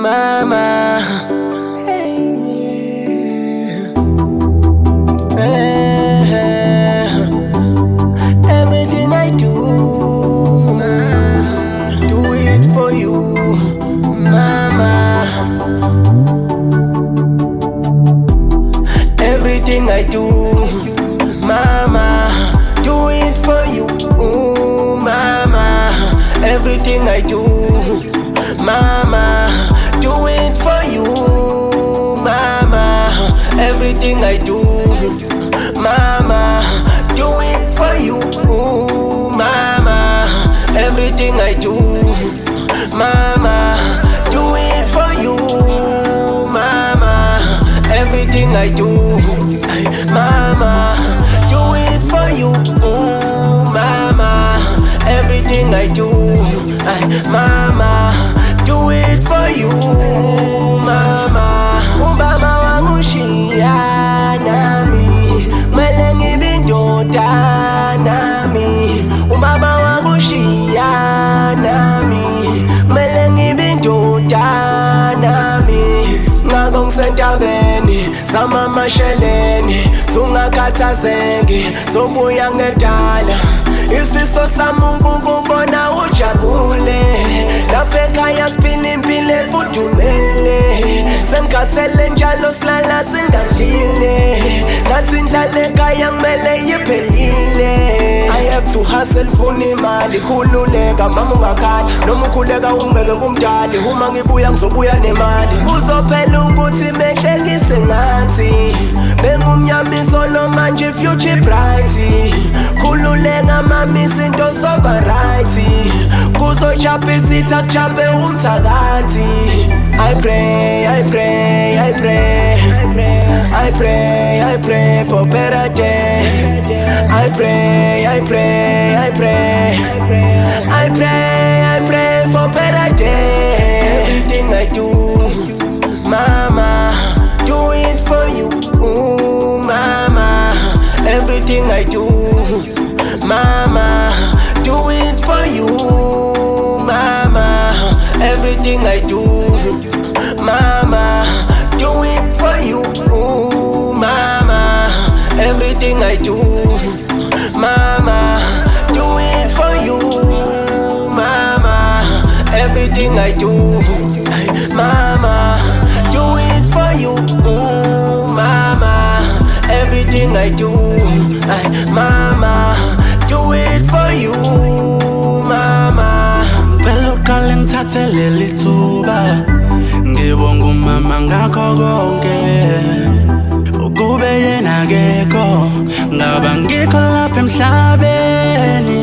Mama. Everything I do it for you, Mama. Everything I do, Mama, do it for you, Mama. Everything I do, Mama, do it for you, Mama. Everything I do, Mama, do it for you, Mama. Everything I do, Mama, do it for you, Mama. Everything I do, Mama, do it for you, Mama. Everything I do, Mama, do it for you, Mama. Ubaba wangushiya nami, mele ngibe indoda nami. Ubaba wangushiya nami, mele ngibe indoda nami. Ngako ngisentabeni samamasheleni, sungakhathazeki sobuya ngedala. Isifiso sami ukukubona ujabule, lapha ekhaya siphila impilo efudumele. Sengikhathele njalo silala singadlile, nathi indlala ekhaya kumele iphelile. I have to hustle funa imali, khululeka mama ungakhala, noma ukhuleka ungibeke kumdali. Uma ngibuya ngizobuya nemali, kuzophela ukuthi behlekise ngathi bengumnyamiso lo manje future bright. Khululeka mami izinto soba right, kuzochapha isitha kuchaphe umthakathi. I pray, I pray, I pray, I pray, I pray for better days. I pray, I pray, I pray, I pray, I pray for better days. Everything I do, Mama, do it for you, Mama. Everything I do, Mama, do it for you, Mama. Everything I do, Mama, do it for you, Mama. Everything I do, Mama, do it for you, Mama. Everything I do, Mama, do it for you, Mama. Everything I do, Mama, do it for you, Mama. Vele uqale ngithathele lithuba, ngibonga umama ngakho konke. Ukube yena akekho, ngaba ngikho lapha emhlabeni.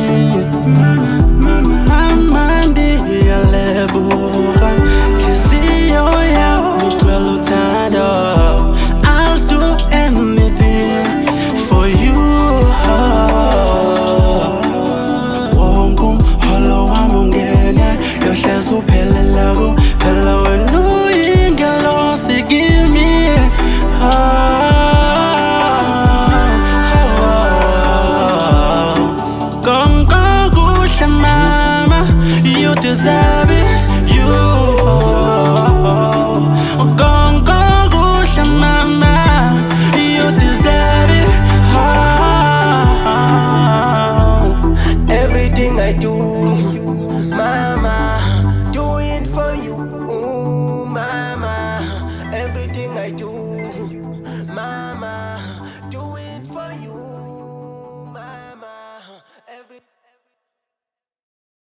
Mama ndiyalebuka, nhliziyo yami igcwele uthando. I'll do anything for you. Wonke umholo wami ungena, yohlezi uphelela kuphela wena uyingelosi kimi. Konke kuhle mama, you deserve it, you